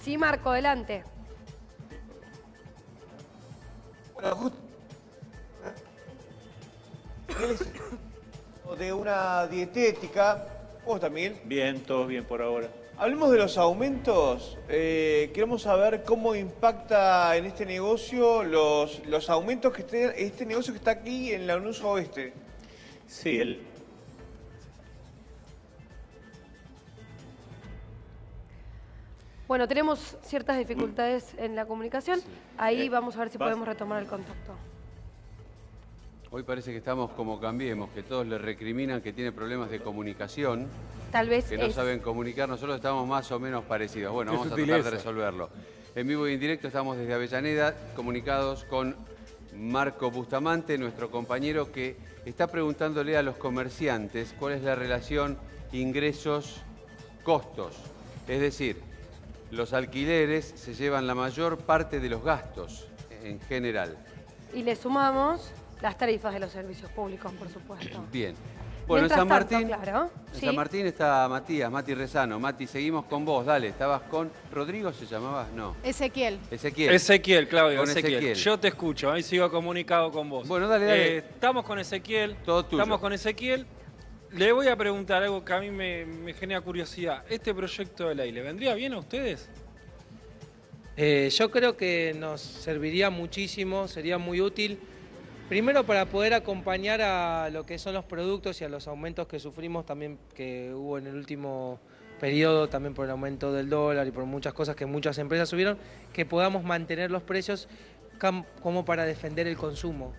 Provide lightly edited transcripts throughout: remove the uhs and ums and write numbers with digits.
Sí, Marco, adelante. Bueno, justo de una dietética, vos también. Bien, todos bien por ahora. Hablemos de los aumentos. Queremos saber cómo impacta en este negocio los aumentos que este negocio que está aquí en Lanús Oeste. Sí, Bueno, tenemos ciertas dificultades en la comunicación. Ahí vamos a ver si podemos retomar el contacto. Hoy parece que estamos como Cambiemos, que todos le recriminan que tiene problemas de comunicación. Tal vez que no saben comunicar. Nosotros estamos más o menos parecidos. Bueno, vamos a tratar de resolverlo. En vivo y en directo estamos desde Avellaneda, comunicados con Marco Bustamante, nuestro compañero, que está preguntándole a los comerciantes cuál es la relación ingresos-costos. Es decir, los alquileres se llevan la mayor parte de los gastos en general. Y le sumamos las tarifas de los servicios públicos, por supuesto. Bien. Bueno, en Mientras San Martín, tanto, claro, en ¿sí? San Martín está Matías, Mati Rezano. Mati, seguimos con vos, dale. ¿Estabas con Rodrigo, se llamaba? No. Ezequiel. Ezequiel, Claudio, Con Ezequiel. Yo te escucho, ahí sigo comunicado con vos. Bueno, dale, dale. Estamos con Ezequiel. Todo tuyo. Estamos con Ezequiel. Le voy a preguntar algo que a mí me genera curiosidad. ¿Este proyecto de ley le vendría bien a ustedes? Yo creo que nos serviría muchísimo, sería muy útil. Primero para poder acompañar a lo que son los productos y a los aumentos que sufrimos también, que hubo en el último periodo, también por el aumento del dólar y por muchas cosas que muchas empresas subieron, que podamos mantener los precios como para defender el consumo.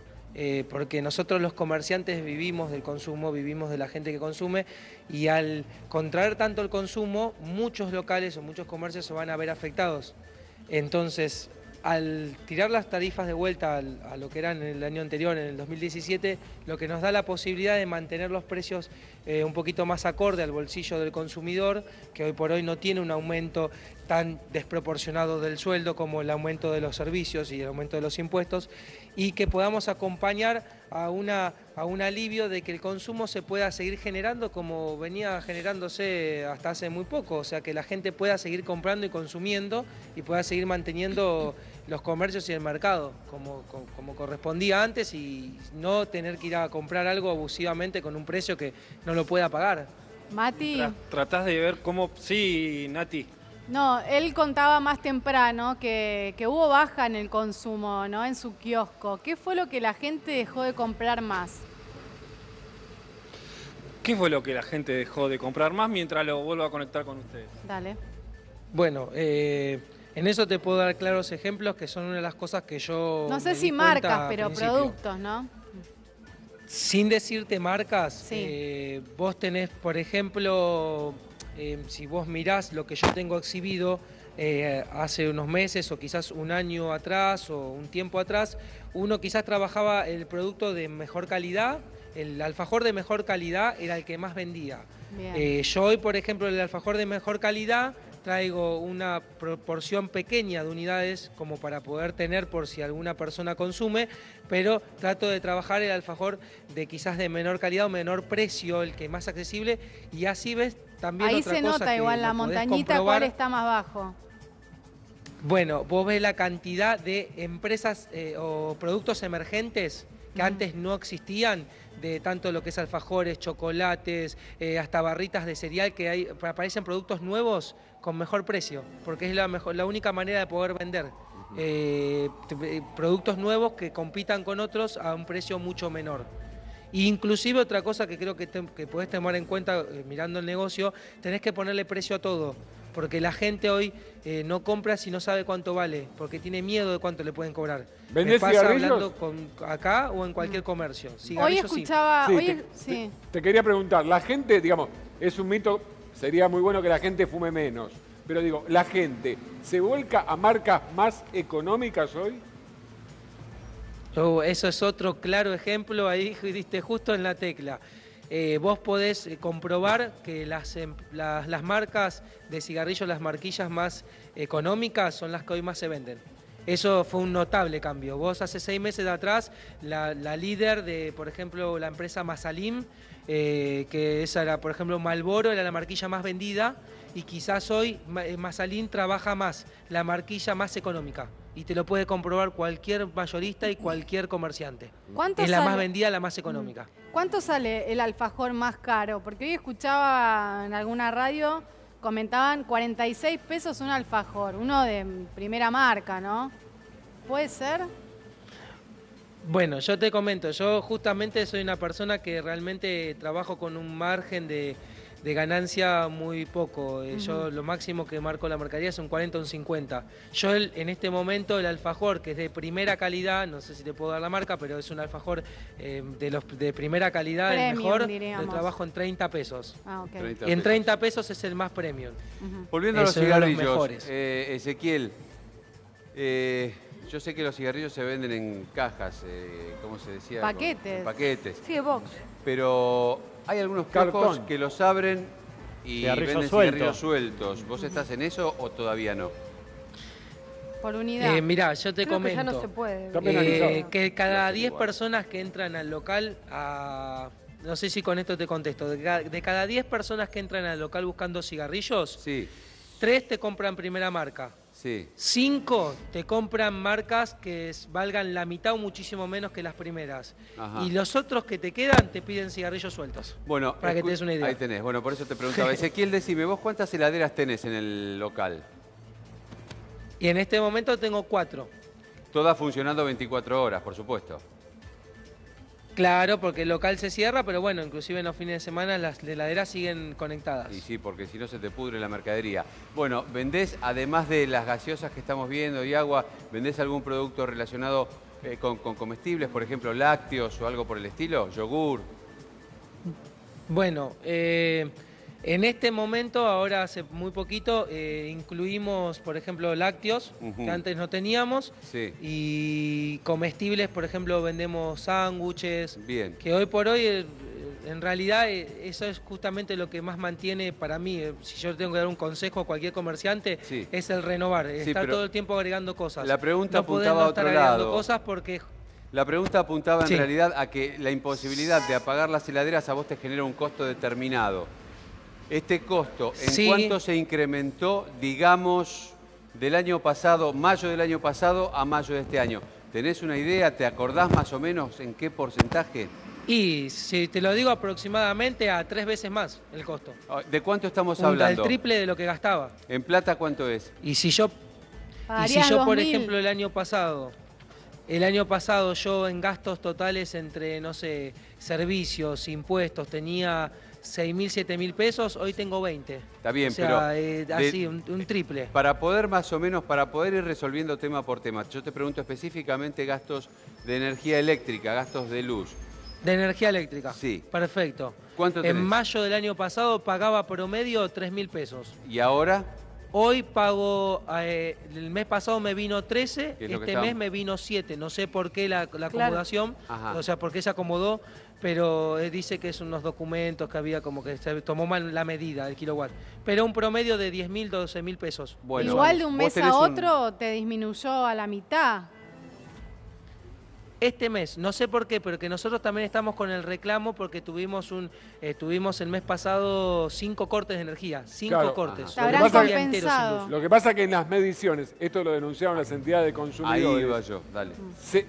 Porque nosotros los comerciantes vivimos del consumo, vivimos de la gente que consume, y al contraer tanto el consumo, muchos locales o muchos comercios se van a ver afectados. Entonces, al tirar las tarifas de vuelta a lo que eran en el año anterior, en el 2017, lo que nos da la posibilidad de mantener los precios un poquito más acorde al bolsillo del consumidor, que hoy por hoy no tiene un aumento tan desproporcionado del sueldo como el aumento de los servicios y el aumento de los impuestos, y que podamos acompañar a un alivio de que el consumo se pueda seguir generando como venía generándose hasta hace muy poco, o sea, que la gente pueda seguir comprando y consumiendo y pueda seguir manteniendo los comercios y el mercado como correspondía antes, y no tener que ir a comprar algo abusivamente con un precio que no lo pueda pagar. Mati. Tratás de ver cómo... Sí, Nati. No, él contaba más temprano que hubo baja en el consumo, ¿no? En su kiosco. ¿Qué fue lo que la gente dejó de comprar más? ¿Qué fue lo que la gente dejó de comprar más mientras lo vuelvo a conectar con ustedes? Dale. Bueno, en eso te puedo dar claros ejemplos que son una de las cosas que yo... No sé si marcas, pero productos, ¿no? Sin decirte marcas, Sí. vos tenés, por ejemplo, si vos mirás lo que yo tengo exhibido hace unos meses o quizás un año atrás o un tiempo atrás, uno quizás trabajaba el producto de mejor calidad, el alfajor de mejor calidad era el que más vendía. Yo hoy, por ejemplo, el alfajor de mejor calidad traigo una proporción pequeña de unidades como para poder tener por si alguna persona consume, pero trato de trabajar el alfajor de quizás de menor calidad o menor precio, el que más accesible, y así ves también Ahí otra se cosa nota que igual la lo podés montañita, comprobar. cuál está más bajo. Bueno, vos ves la cantidad de empresas o productos emergentes que antes no existían, de tanto lo que es alfajores, chocolates, hasta barritas de cereal, que aparecen productos nuevos con mejor precio, porque es la única manera de poder vender. Productos nuevos que compitan con otros a un precio mucho menor. E inclusive otra cosa que creo que podés tomar en cuenta mirando el negocio, tenés que ponerle precio a todo, porque la gente hoy no compra si no sabe cuánto vale, porque tiene miedo de cuánto le pueden cobrar. ¿Vendés Me pasa cigarrillos? hablando acá o en cualquier comercio. Hoy Cigarrillos, escuchaba... Sí, te quería preguntar, la gente, digamos, es un mito, sería muy bueno que la gente fume menos, pero digo, ¿la gente se vuelca a marcas más económicas hoy? Eso es otro claro ejemplo, ahí diste justo en la tecla. Vos podés comprobar que las marcas de cigarrillos, las marquillas más económicas son las que hoy más se venden. Eso fue un notable cambio. Vos hace 6 meses de atrás, la líder de, por ejemplo, la empresa Masalim, que esa era, por ejemplo, Marlboro era la marquilla más vendida y quizás hoy Masalín trabaja más, la marquilla más económica. Y te lo puede comprobar cualquier mayorista y cualquier comerciante. ¿Cuánto es la sale? más vendida, la más económica. ¿Cuánto sale el alfajor más caro? Porque hoy escuchaba en alguna radio, comentaban 46 pesos un alfajor, uno de primera marca, ¿no? ¿Puede ser? Bueno, yo te comento, yo justamente soy una persona que realmente trabajo con un margen de ganancia muy poco. Yo lo máximo que marco la mercadería es un 40 o un 50. Yo en este momento el alfajor, que es de primera calidad, no sé si te puedo dar la marca, pero es un alfajor de primera calidad, Premium, el mejor, diríamos. lo trabajo en 30 pesos. Ah, ok. 30 Y en pesos. 30 pesos es el más premium. Volviendo a los Eso era los cigarrillos, mejores. Ezequiel, yo sé que los cigarrillos se venden en cajas, ¿cómo se decía? Paquetes. En paquetes. Sí, de box. Pero hay algunos Cartón. kioscos que los abren y Cigarrillos venden sueltos. cigarrillos sueltos. ¿Vos estás en eso o todavía no? Por unidad. Mirá, yo te Creo que comento. ya no se puede. Está penalizado. Que cada No sé, 10 igual. personas que entran al local, no sé si con esto te contesto, de cada 10 personas que entran al local buscando cigarrillos, Sí, 3 te compran primera marca. sí. 5 te compran marcas que valgan la mitad o muchísimo menos que las primeras. Ajá. Y los otros que te quedan te piden cigarrillos sueltos. Bueno, Para que te des una idea. Ahí tenés. Bueno, por eso te preguntaba. Ezequiel, decime, ¿vos cuántas heladeras tenés en el local? Y en este momento tengo 4. Todas funcionando 24 horas, por supuesto. Claro, porque el local se cierra, pero bueno, inclusive en los fines de semana las heladeras siguen conectadas. Y sí, porque si no se te pudre la mercadería. Bueno, ¿vendés, además de las gaseosas que estamos viendo y agua, vendés algún producto relacionado con comestibles, por ejemplo, lácteos o algo por el estilo? ¿Yogur? Bueno, en este momento, ahora hace muy poquito, incluimos, por ejemplo, lácteos, Ujú. que antes no teníamos, Sí. y comestibles, por ejemplo, vendemos sándwiches, Bien. que hoy por hoy, en realidad, eso es justamente lo que más mantiene para mí, si yo tengo que dar un consejo a cualquier comerciante, Sí. es el renovar, Sí, estar pero todo el tiempo agregando cosas. la pregunta no podés apuntaba no a estar otro agregando lado. cosas porque... La pregunta apuntaba en Sí. realidad a que la imposibilidad de apagar las heladeras a vos te genera un costo determinado. Este costo, ¿en Sí. cuánto se incrementó, digamos, del año pasado, mayo del año pasado a mayo de este año? ¿Tenés una idea? ¿Te acordás más o menos en qué porcentaje? Y si te lo digo aproximadamente a 3 veces más el costo. ¿De cuánto estamos Al hablando? triple de lo que gastaba. ¿En plata cuánto es? Y si yo, Pagarías por 2.000. ejemplo, el año pasado yo en gastos totales entre, no sé, servicios, impuestos, tenía 6.000, 7.000 pesos, hoy tengo 20. Está bien, o sea, pero así, un triple. para poder más o menos, para poder ir resolviendo tema por tema, yo te pregunto específicamente gastos de energía eléctrica, gastos de luz. De energía eléctrica. Sí. Perfecto. ¿Cuánto tenés? En mayo del año pasado pagaba promedio 3.000 pesos. ¿Y ahora? Hoy pago, el mes pasado me vino 13, Que es lo que este estamos. mes me vino 7. No sé por qué la acomodación, Ajá. o sea, por qué se acomodó, pero dice que es unos documentos que había como que se tomó mal la medida del kilowatt. Pero un promedio de 10.000, 12.000 pesos. Bueno, Igual de un vos mes tenés a un- otro te disminuyó a la mitad. Este mes, no sé por qué, pero que nosotros también estamos con el reclamo porque tuvimos el mes pasado 5 cortes de energía. 5 Claro. cortes. Te Lo que habrán pasa que- Día entero sin compensado. luz. Lo que pasa que en las mediciones, esto lo denunciaron las entidades de Ahí consumidores, iba yo, dale.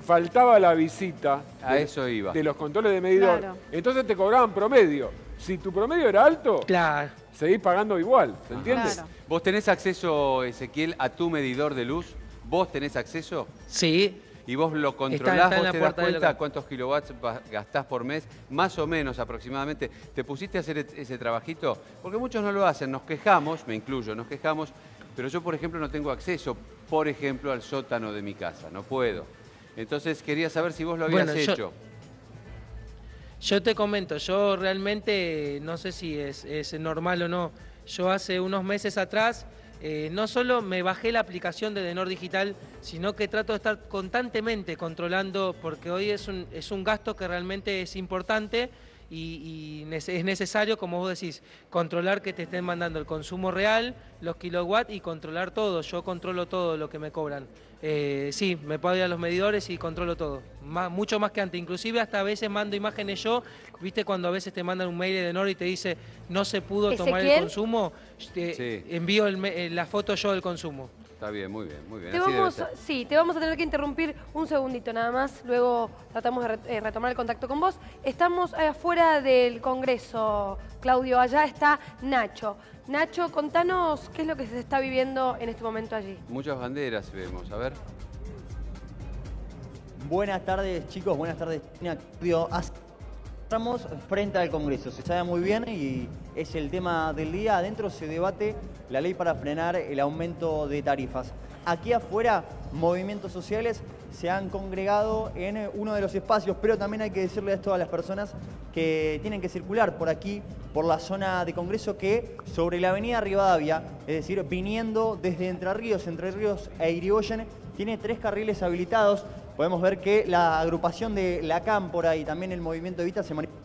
faltaba la visita A eso iba. de los controles de medidor. Claro. Entonces te cobraban promedio. Si tu promedio era alto, Claro. seguís pagando igual, ¿se entiende? Claro. ¿Vos tenés acceso, Ezequiel, a tu medidor de luz? ¿Vos tenés acceso? Sí. ¿Y vos lo controlás? está en ¿Vos la te das puerta del cuenta local. cuántos kilowatts gastás por mes? Más o menos aproximadamente. ¿Te pusiste a hacer ese trabajito? Porque muchos no lo hacen. Nos quejamos, me incluyo, nos quejamos. Pero yo, por ejemplo, no tengo acceso, por ejemplo, al sótano de mi casa. No puedo. Entonces quería saber si vos lo habías Bueno, yo- hecho. Yo te comento, yo realmente no sé si es normal o no. Yo hace unos meses atrás no solo me bajé la aplicación de Denor Digital, sino que trato de estar constantemente controlando, porque hoy es un gasto que realmente es importante y es necesario, como vos decís, controlar que te estén mandando el consumo real, los kilowatts y controlar todo. Yo controlo todo lo que me cobran. Sí, me puedo ir a los medidores y controlo todo. Mucho más que antes. Inclusive hasta a veces mando imágenes yo. ¿Viste cuando a veces te mandan un mail de Enor y te dice no se pudo tomar el consumo? Envío la foto yo del consumo. Está bien, muy bien, muy bien. Te vamos a tener que interrumpir un segundito nada más, luego tratamos de retomar el contacto con vos. Estamos afuera del Congreso, Claudio, allá está Nacho. Nacho, contanos qué es lo que se está viviendo en este momento allí. Muchas banderas vemos, a ver. Buenas tardes, chicos, buenas tardes. Estamos frente al Congreso, se sabe muy bien y es el tema del día. Adentro se debate la ley para frenar el aumento de tarifas. Aquí afuera, movimientos sociales se han congregado en uno de los espacios, pero también hay que decirle esto a las personas que tienen que circular por aquí, por la zona de Congreso, que sobre la avenida Rivadavia, es decir, viniendo desde Entre Ríos e Irigoyen, tiene 3 carriles habilitados. Podemos ver que la agrupación de La Cámpora y también el movimiento Evita se manifiestan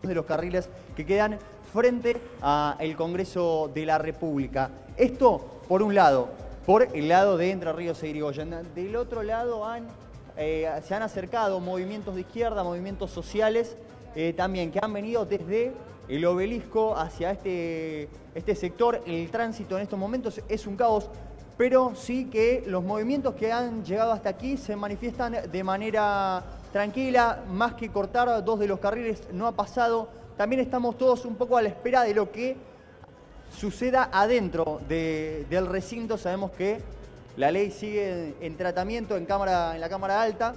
de los carriles que quedan frente al Congreso de la República. Esto, por un lado, por el lado de Entre Ríos e Irigoyen. Del otro lado se han acercado movimientos de izquierda, movimientos sociales, también que han venido desde el Obelisco hacia este sector. El tránsito en estos momentos es un caos, pero sí que los movimientos que han llegado hasta aquí se manifiestan de manera tranquila, más que cortar 2 de los carriles no ha pasado. También estamos todos un poco a la espera de lo que suceda adentro del recinto. Sabemos que la ley sigue en tratamiento en la Cámara Alta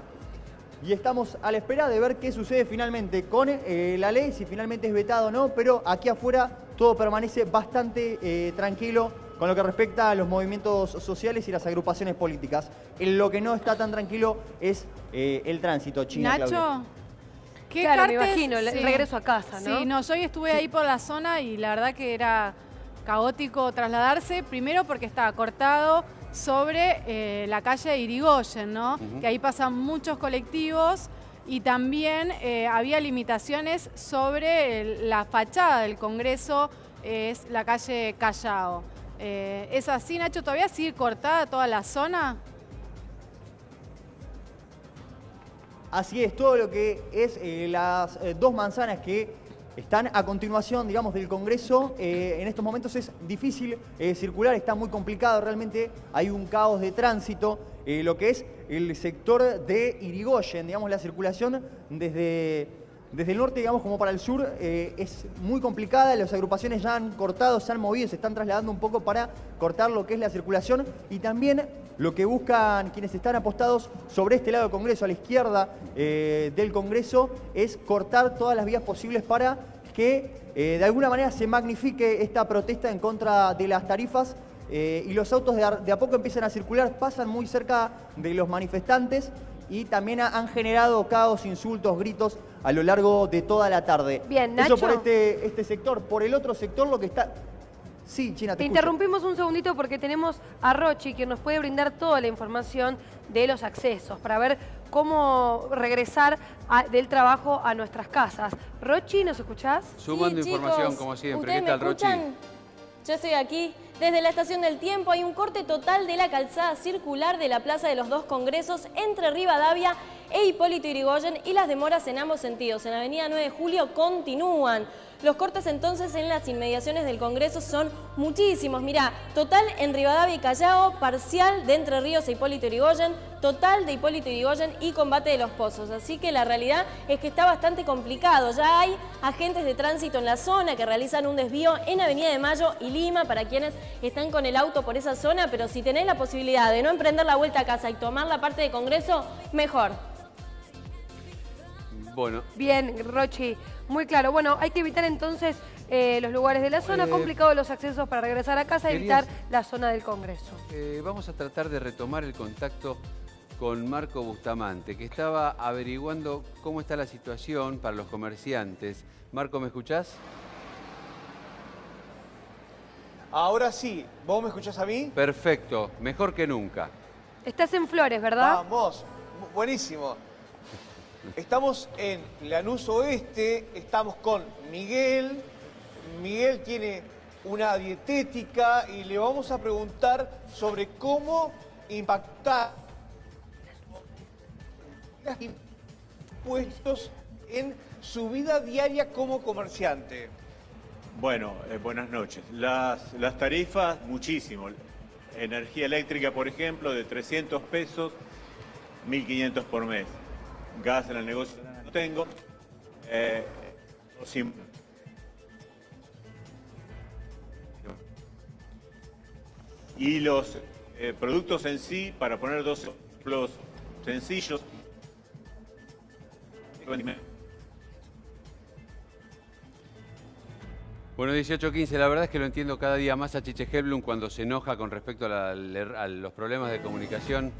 y estamos a la espera de ver qué sucede finalmente con la ley, si finalmente es vetado o no, pero aquí afuera todo permanece bastante tranquilo con lo que respecta a los movimientos sociales y las agrupaciones políticas. Lo que no está tan tranquilo es el tránsito, China. Nacho, Claudia. ¿qué Claro, cartes? me imagino, el regreso a casa, ¿no? Sí, yo hoy estuve ahí por la zona y la verdad que era caótico trasladarse, primero porque estaba cortado sobre la calle Irigoyen, ¿no? Que ahí pasan muchos colectivos y también había limitaciones sobre la fachada del Congreso, es la calle Callao. ¿Es así, Nacho? ¿Todavía sigue cortada toda la zona? Así es, todo lo que es las 2 manzanas que están a continuación, digamos, del Congreso, en estos momentos es difícil circular, está muy complicado, realmente hay un caos de tránsito. Lo que es el sector de Irigoyen, digamos, la circulación desde el norte, digamos, como para el sur, es muy complicada. Las agrupaciones ya han cortado, se han movido, se están trasladando un poco para cortar lo que es la circulación y también lo que buscan quienes están apostados sobre este lado del Congreso, a la izquierda del Congreso, es cortar todas las vías posibles para que de alguna manera se magnifique esta protesta en contra de las tarifas y los autos de a poco empiezan a circular, pasan muy cerca de los manifestantes y también han generado caos, insultos, gritos a lo largo de toda la tarde. Bien, Nacho. Eso por este sector. Por el otro sector lo que está... Sí, China, te escucho. Interrumpimos un segundito porque tenemos a Rochi, que nos puede brindar toda la información de los accesos para ver cómo regresar del trabajo a nuestras casas. Rochi, ¿nos escuchás? Sumando información, como siempre. ¿Qué tal, Rochi? Yo estoy aquí. Desde la Estación del Tiempo hay un corte total de la calzada circular de la Plaza de los Dos Congresos entre Rivadavia e Hipólito Yrigoyen y las demoras en ambos sentidos. En la avenida 9 de Julio continúan. Los cortes entonces en las inmediaciones del Congreso son muchísimos. Mirá, total en Rivadavia y Callao, parcial de Entre Ríos e Hipólito Yrigoyen, total de Hipólito Yrigoyen y Combate de los Pozos. Así que la realidad es que está bastante complicado. Ya hay agentes de tránsito en la zona que realizan un desvío en Avenida de Mayo y Lima para quienes están con el auto por esa zona, pero si tenés la posibilidad de no emprender la vuelta a casa y tomar la parte de Congreso, mejor. Bueno. Bien, Rochi, muy claro. Bueno, hay que evitar entonces los lugares de la zona, complicados los accesos para regresar a casa, evitar la zona del Congreso. Vamos a tratar de retomar el contacto con Marco Bustamante, que estaba averiguando cómo está la situación para los comerciantes. Marco, ¿me escuchás? Ahora sí, ¿vos me escuchás a mí? Perfecto, mejor que nunca. Estás en Flores, ¿verdad? Vamos, buenísimo. Estamos en Lanús Oeste, estamos con Miguel. Miguel tiene una dietética y le vamos a preguntar sobre cómo impactar los impuestos en su vida diaria como comerciante. Bueno, buenas noches. Las tarifas, muchísimo. Energía eléctrica, por ejemplo, de 300 pesos, 1.500 por mes. Gas en el negocio no tengo. Y los productos en sí, para poner dos ejemplos sencillos. Bueno, 18:15, la verdad es que lo entiendo cada día más a Chiche Helblum cuando se enoja con respecto a los problemas de comunicación.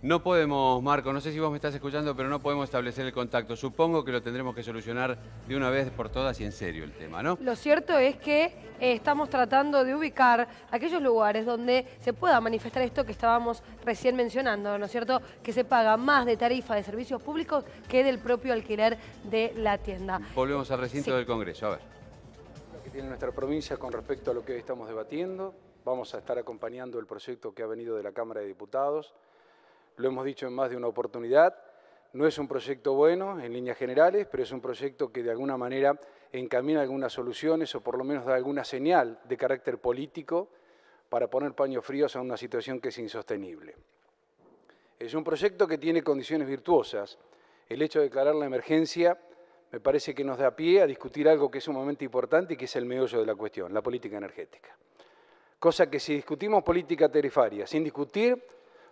No podemos, Marco, no sé si vos me estás escuchando, pero no podemos establecer el contacto. Supongo que lo tendremos que solucionar de una vez por todas y en serio el tema, ¿no? Lo cierto es que estamos tratando de ubicar aquellos lugares donde se pueda manifestar esto que estábamos recién mencionando, ¿no es cierto? Que se paga más de tarifa de servicios públicos que del propio alquiler de la tienda. Volvemos al recinto del Congreso, a ver. Lo que tiene nuestra provincia con respecto a lo que hoy estamos debatiendo, vamos a estar acompañando el proyecto que ha venido de la Cámara de Diputados. Lo hemos dicho en más de una oportunidad, no es un proyecto bueno en líneas generales, pero es un proyecto que de alguna manera encamina algunas soluciones o por lo menos da alguna señal de carácter político para poner paños fríos a una situación que es insostenible. Es un proyecto que tiene condiciones virtuosas. El hecho de declarar la emergencia me parece que nos da pie a discutir algo que es sumamente importante y que es el meollo de la cuestión, la política energética. Cosa que si discutimos política tarifaria sin discutir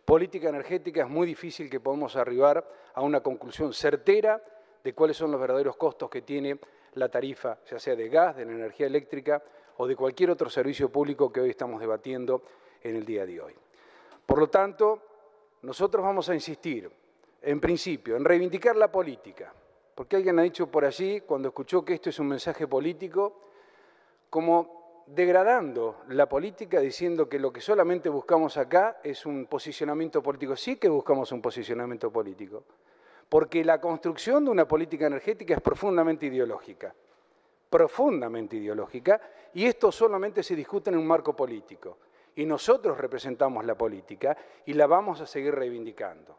política energética es muy difícil que podamos arribar a una conclusión certera de cuáles son los verdaderos costos que tiene la tarifa, ya sea de gas, de la energía eléctrica o de cualquier otro servicio público que hoy estamos debatiendo en el día de hoy. Por lo tanto, nosotros vamos a insistir, en principio, en reivindicar la política, porque alguien ha dicho por allí, cuando escuchó que esto es un mensaje político, como degradando la política, diciendo que lo que solamente buscamos acá es un posicionamiento político. Sí que buscamos un posicionamiento político, porque la construcción de una política energética es profundamente ideológica, y esto solamente se discute en un marco político, y nosotros representamos la política y la vamos a seguir reivindicando.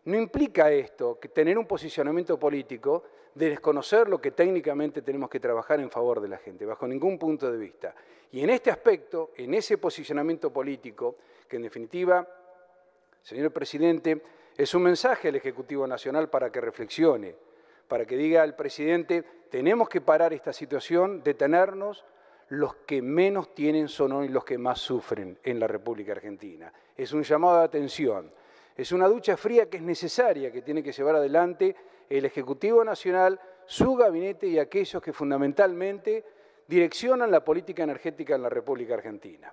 No implica esto que tener un posicionamiento político de desconocer lo que técnicamente tenemos que trabajar en favor de la gente, bajo ningún punto de vista. Y en este aspecto, en ese posicionamiento político, que en definitiva, señor presidente, es un mensaje al Ejecutivo Nacional para que reflexione, para que diga al presidente, tenemos que parar esta situación, detenernos, los que menos tienen son hoy los que más sufren en la República Argentina. Es un llamado de atención. Es una ducha fría que es necesaria, que tiene que llevar adelante el Ejecutivo Nacional, su gabinete y aquellos que fundamentalmente direccionan la política energética en la República Argentina.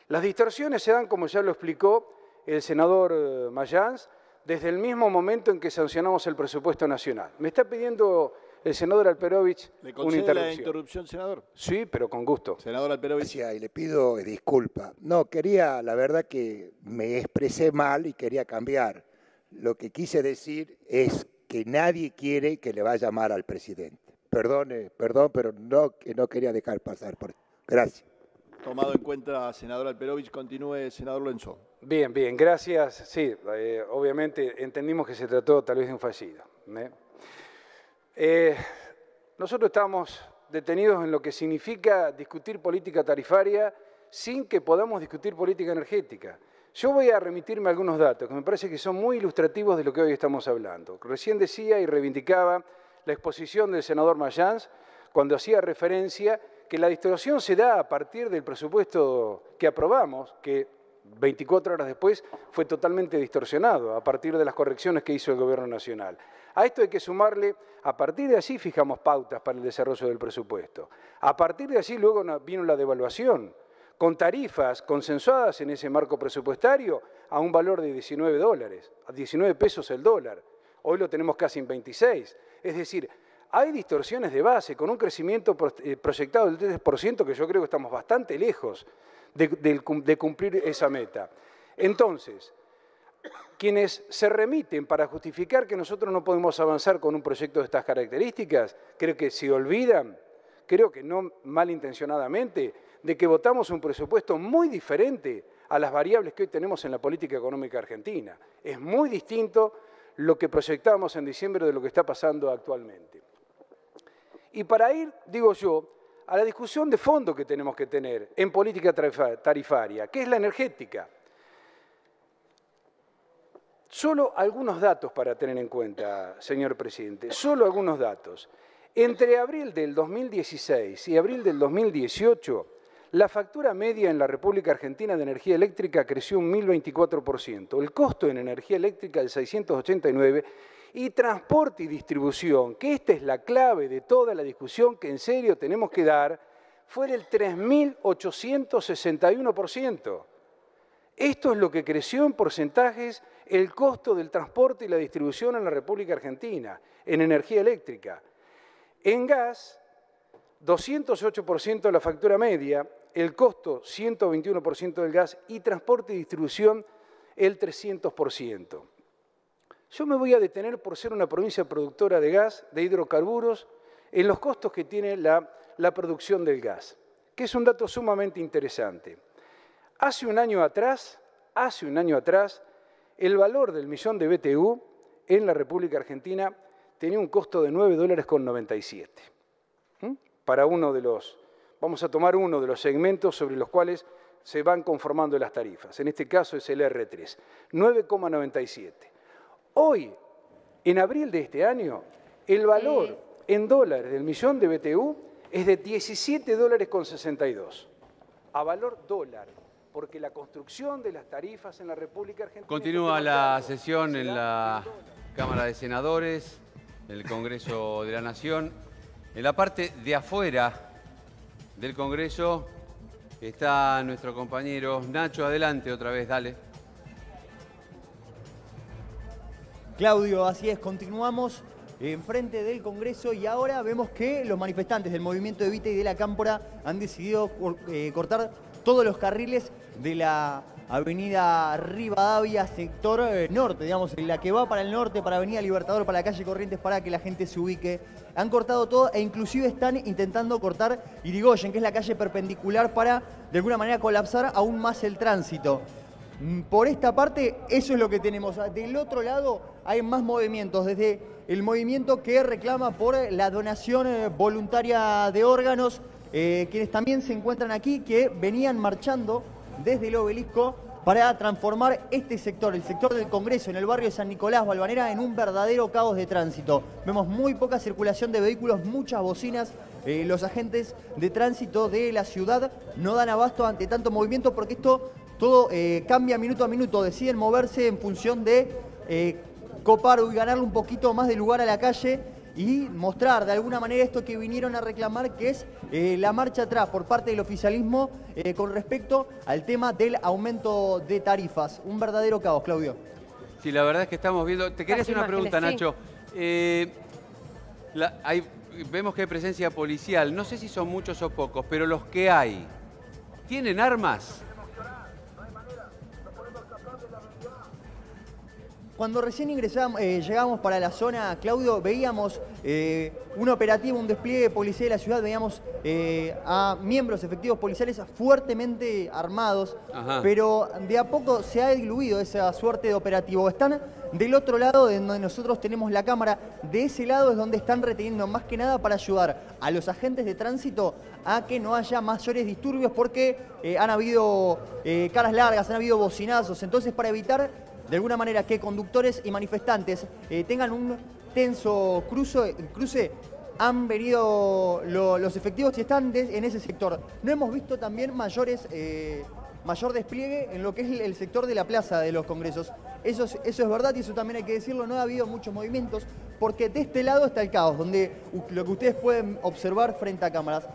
Las distorsiones se dan, como ya lo explicó el senador Mayans, desde el mismo momento en que sancionamos el presupuesto nacional. Me está pidiendo el senador Alperovich una interrupción. la interrupción, senador? Sí, pero con gusto. Senador Alperovich. Y le pido disculpa. No, quería, la verdad que me expresé mal y quería cambiar. Lo que quise decir es que nadie quiere que le vaya mal al presidente. Perdón, pero no quería dejar pasar por eso. Gracias. Tomado en cuenta, senador Alperovich, continúe, senador Lenzó. Bien, gracias. Sí, obviamente entendimos que se trató tal vez de un fallido. Nosotros estamos detenidos en lo que significa discutir política tarifaria sin que podamos discutir política energética. Yo voy a remitirme a algunos datos que me parece que son muy ilustrativos de lo que hoy estamos hablando. Recién decía y reivindicaba la exposición del senador Mayans cuando hacía referencia que la distorsión se da a partir del presupuesto que aprobamos, que 24 horas después fue totalmente distorsionado a partir de las correcciones que hizo el Gobierno Nacional. A esto hay que sumarle, a partir de allí fijamos pautas para el desarrollo del presupuesto. A partir de allí luego vino la devaluación, con tarifas consensuadas en ese marco presupuestario a un valor de $19, a 19 pesos el dólar. Hoy lo tenemos casi en 26. Es decir, hay distorsiones de base con un crecimiento proyectado del 3%, que yo creo que estamos bastante lejos de cumplir esa meta. Entonces, quienes se remiten para justificar que nosotros no podemos avanzar con un proyecto de estas características, creo que se olvidan, creo que no malintencionadamente, de que votamos un presupuesto muy diferente a las variables que hoy tenemos en la política económica argentina. Es muy distinto lo que proyectábamos en diciembre de lo que está pasando actualmente. Y para ir, digo yo, a la discusión de fondo que tenemos que tener en política tarifaria, que es la energética. Solo algunos datos para tener en cuenta, señor presidente, solo algunos datos. Entre abril del 2016 y abril del 2018, la factura media en la República Argentina de energía eléctrica creció un 1024%, el costo en energía eléctrica del 689 y transporte y distribución, que esta es la clave de toda la discusión que en serio tenemos que dar, fue del 3.861%. Esto es lo que creció en porcentajes el costo del transporte y la distribución en la República Argentina, en energía eléctrica. En gas, 208% la factura media, el costo 121% del gas y transporte y distribución el 300%. Yo me voy a detener por ser una provincia productora de gas, de hidrocarburos, en los costos que tiene la producción del gas, que es un dato sumamente interesante. Hace un año atrás, el valor del millón de BTU en la República Argentina tenía un costo de $9,97. Para uno de los, vamos a tomar uno de los segmentos sobre los cuales se van conformando las tarifas. En este caso es el R3, 9,97. Hoy, en abril de este año, el valor en dólares del millón de BTU es de $17,62. A valor dólar, porque la construcción de las tarifas en la República Argentina... Continúa la sesión en la Cámara de Senadores, el Congreso de la Nación. En la parte de afuera del Congreso está nuestro compañero Nacho. Adelante otra vez, dale. Claudio, así es, continuamos enfrente del Congreso y ahora vemos que los manifestantes del Movimiento Evita y de la Cámpora han decidido cortar todos los carriles de la avenida Rivadavia, sector norte, digamos, la que va para el norte, para Avenida Libertador, para la calle Corrientes, para que la gente se ubique. Han cortado todo e inclusive están intentando cortar Irigoyen, que es la calle perpendicular, para de alguna manera colapsar aún más el tránsito. Por esta parte, eso es lo que tenemos. Del otro lado hay más movimientos, desde el movimiento que reclama por la donación voluntaria de órganos, quienes también se encuentran aquí, que venían marchando desde el obelisco para transformar este sector, el sector del Congreso, en el barrio de San Nicolás, Balvanera, en un verdadero caos de tránsito. Vemos muy poca circulación de vehículos, muchas bocinas. Los agentes de tránsito de la ciudad no dan abasto ante tanto movimiento, porque esto todo cambia minuto a minuto. Deciden moverse en función de copar y ganarle un poquito más de lugar a la calle y mostrar de alguna manera esto que vinieron a reclamar, que es la marcha atrás por parte del oficialismo con respecto al tema del aumento de tarifas. Un verdadero caos, Claudio. Sí, la verdad es que estamos viendo... Te quería hacer una pregunta, Nacho. Vemos que hay presencia policial. No sé si son muchos o pocos, pero los que hay, ¿tienen armas? Cuando recién llegamos para la zona, Claudio, veíamos un operativo, un despliegue policial de la ciudad, veíamos a miembros efectivos policiales fuertemente armados, pero de a poco se ha diluido esa suerte de operativo. Están del otro lado, de donde nosotros tenemos la cámara, de ese lado es donde están reteniendo, más que nada para ayudar a los agentes de tránsito a que no haya mayores disturbios, porque han habido caras largas, han habido bocinazos, entonces para evitar de alguna manera que conductores y manifestantes tengan un tenso cruce, han venido los efectivos y están en ese sector. No hemos visto también mayor despliegue en lo que es el sector de la plaza de los congresos. Eso es verdad y eso también hay que decirlo, no ha habido muchos movimientos, porque de este lado está el caos, donde lo que ustedes pueden observar frente a cámaras.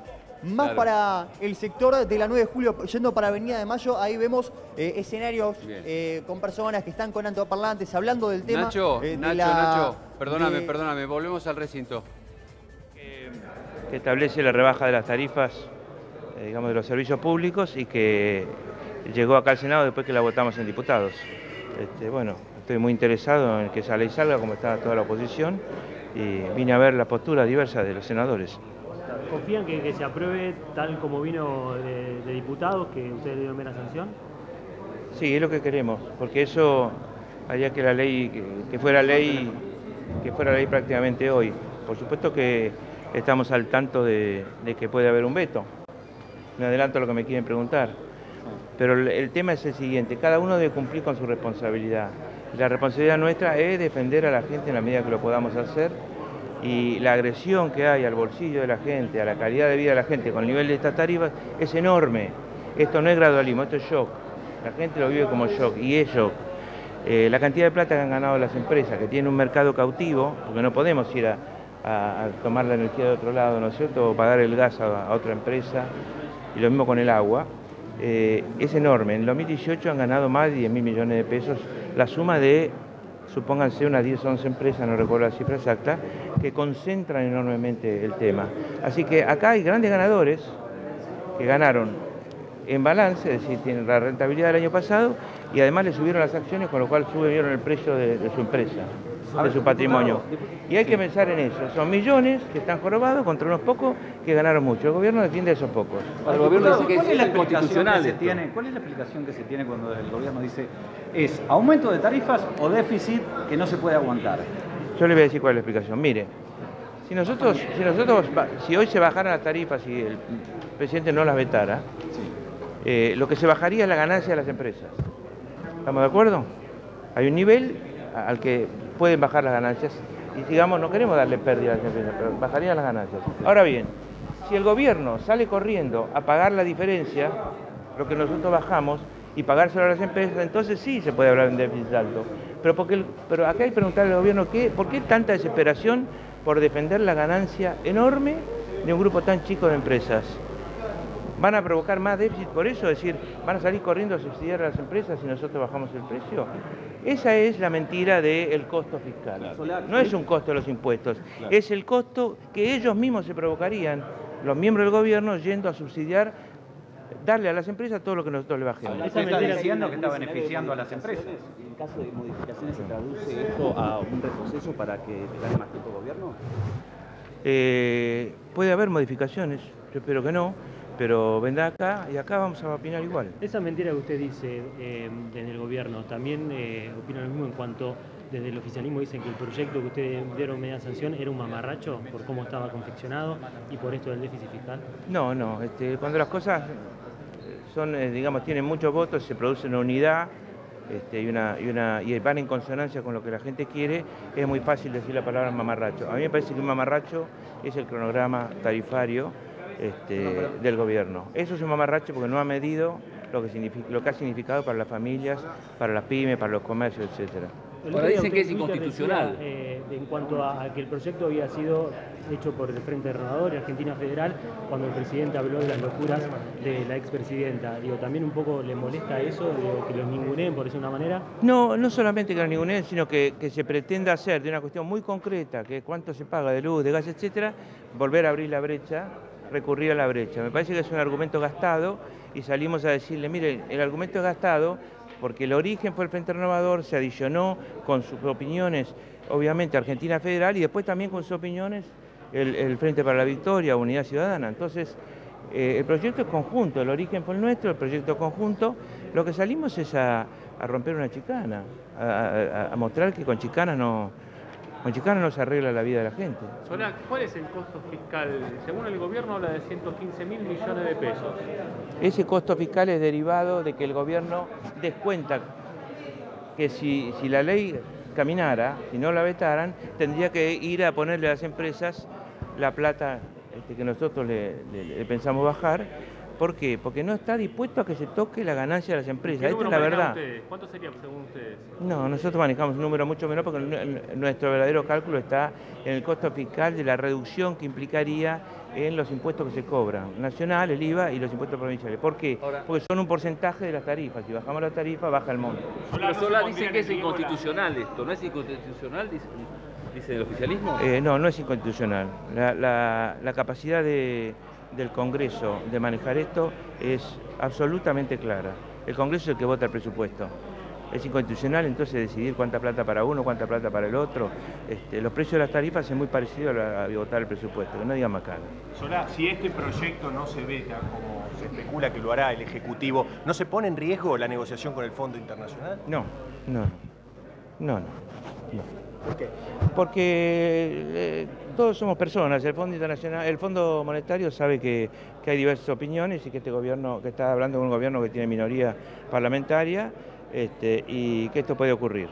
Más claro. Para el sector de la 9 de julio, yendo para Avenida de Mayo, ahí vemos escenarios con personas que están con altoparlantes hablando del tema. Nacho, perdóname, volvemos al recinto. Que establece la rebaja de las tarifas, digamos, de los servicios públicos y que llegó acá al Senado después que la votamos en diputados. Bueno, estoy muy interesado en que esa ley salga como está toda la oposición y vine a ver la postura diversa de los senadores. ¿Confían que se apruebe tal como vino de diputados, que ustedes le dieron mera sanción? Sí, es lo que queremos, porque eso haría que la ley, que fuera ley prácticamente hoy. Por supuesto que estamos al tanto de que puede haber un veto. Me adelanto a lo que me quieren preguntar. Pero el tema es el siguiente, cada uno debe cumplir con su responsabilidad. La responsabilidad nuestra es defender a la gente en la medida que lo podamos hacer, y la agresión que hay al bolsillo de la gente, a la calidad de vida de la gente con el nivel de estas tarifas es enorme. Esto no es gradualismo, esto es shock. La gente lo vive como shock y es shock. La cantidad de plata que han ganado las empresas, que tienen un mercado cautivo, porque no podemos ir a tomar la energía de otro lado, ¿no es cierto?, o pagar el gas a otra empresa, y lo mismo con el agua, es enorme. En el 2018 han ganado más de 10.000 millones de pesos, la suma de, supónganse, unas 10 o 11 empresas, no recuerdo la cifra exacta, que concentran enormemente el tema. Así que acá hay grandes ganadores que ganaron en balance, es decir, tienen la rentabilidad del año pasado y además le subieron las acciones, con lo cual subieron el precio de su empresa, de su patrimonio. Y hay que pensar en eso, son millones que están jorobados contra unos pocos que ganaron mucho. El gobierno defiende a esos pocos. El gobierno dice que es inconstitucional. ¿Cuál es la explicación que se tiene cuando el gobierno dice es aumento de tarifas o déficit que no se puede aguantar? Yo le voy a decir cuál es la explicación. Mire, si hoy se bajaran las tarifas y el presidente no las vetara, lo que se bajaría es la ganancia de las empresas. ¿Estamos de acuerdo? Hay un nivel al que pueden bajar las ganancias y, digamos, no queremos darle pérdida a las empresas, pero bajarían las ganancias. Ahora bien, si el gobierno sale corriendo a pagar la diferencia, lo que nosotros bajamos, y pagárselo a las empresas, entonces sí se puede hablar de un déficit alto. Pero acá hay que preguntarle al gobierno por qué tanta desesperación por defender la ganancia enorme de un grupo tan chico de empresas. ¿Van a provocar más déficit por eso? Es decir, ¿van a salir corriendo a subsidiar a las empresas si nosotros bajamos el precio? Esa es la mentira del costo fiscal. No es un costo de los impuestos, es el costo que ellos mismos se provocarían, los miembros del gobierno, yendo a subsidiar, darle a las empresas todo lo que nosotros le bajemos. ¿Usted está diciendo que está beneficiando a las empresas? En caso de modificaciones, ¿se traduce esto a un retroceso para que gane más tiempo el gobierno? Puede haber modificaciones, yo espero que no. Pero vendrá acá y acá vamos a opinar igual. Esa mentira que usted dice desde el gobierno, ¿también opina lo mismo en cuanto desde el oficialismo dicen que el proyecto que ustedes dieron media sanción era un mamarracho por cómo estaba confeccionado y por esto del déficit fiscal? No, cuando las cosas son, digamos, tienen muchos votos, se produce una unidad y van en consonancia con lo que la gente quiere, es muy fácil decir la palabra mamarracho. A mí me parece que un mamarracho es el cronograma tarifario del gobierno. Eso es un mamarracho porque no ha medido lo que ha significado para las familias, para las pymes, para los comercios, etcétera. Ahora dicen que es inconstitucional. En cuanto a que el proyecto había sido hecho por el Frente Renovador y Argentina Federal, cuando el presidente habló de las locuras de la expresidenta. ¿También un poco le molesta eso, que los ninguneen, por decirlo de una manera? No solamente que los ninguneen, sino que se pretenda hacer de una cuestión muy concreta, que es cuánto se paga de luz, de gas, etcétera, volver a abrir la brecha, recurrir a la brecha. Me parece que es un argumento gastado y salimos a decirle, miren, el argumento es gastado porque el origen fue el Frente Renovador, se adicionó con sus opiniones, obviamente, Argentina Federal y después también con sus opiniones el Frente para la Victoria, Unidad Ciudadana. Entonces, el proyecto es conjunto, el origen fue el nuestro, el proyecto es conjunto. Lo que salimos es a romper una chicana, a mostrar que con chicana no se arregla la vida de la gente. Solá, ¿cuál es el costo fiscal? Según el gobierno habla de 115.000 millones de pesos. Ese costo fiscal es derivado de que el gobierno descuenta que si la ley caminara, si no la vetaran, tendría que ir a ponerle a las empresas la plata que nosotros le pensamos bajar. ¿Por qué? Porque no está dispuesto a que se toque la ganancia de las empresas. Esta es la verdad. Ustedes? ¿Cuánto sería según ustedes? No, nosotros manejamos un número mucho menor porque nuestro verdadero cálculo está en el costo fiscal de la reducción que implicaría en los impuestos que se cobran, nacional, el IVA y los impuestos provinciales. ¿Por qué? Porque son un porcentaje de las tarifas. Si bajamos la tarifa, baja el monto. Pero Solá dice que es inconstitucional esto. ¿No es inconstitucional, dice el oficialismo? No es inconstitucional. La capacidad del Congreso de manejar esto es absolutamente clara. El Congreso es el que vota el presupuesto. es inconstitucional entonces decidir cuánta plata para uno, cuánta plata para el otro. Los precios de las tarifas es muy parecido a votar el presupuesto, que no diga más caro. Solá, si este proyecto no se veta, como se especula que lo hará el Ejecutivo, ¿no se pone en riesgo la negociación con el Fondo Internacional? No. ¿Por qué? Porque todos somos personas. El Fondo Internacional, el Fondo Monetario sabe que hay diversas opiniones y que este gobierno, que está hablando con un gobierno que tiene minoría parlamentaria, y que esto puede ocurrir.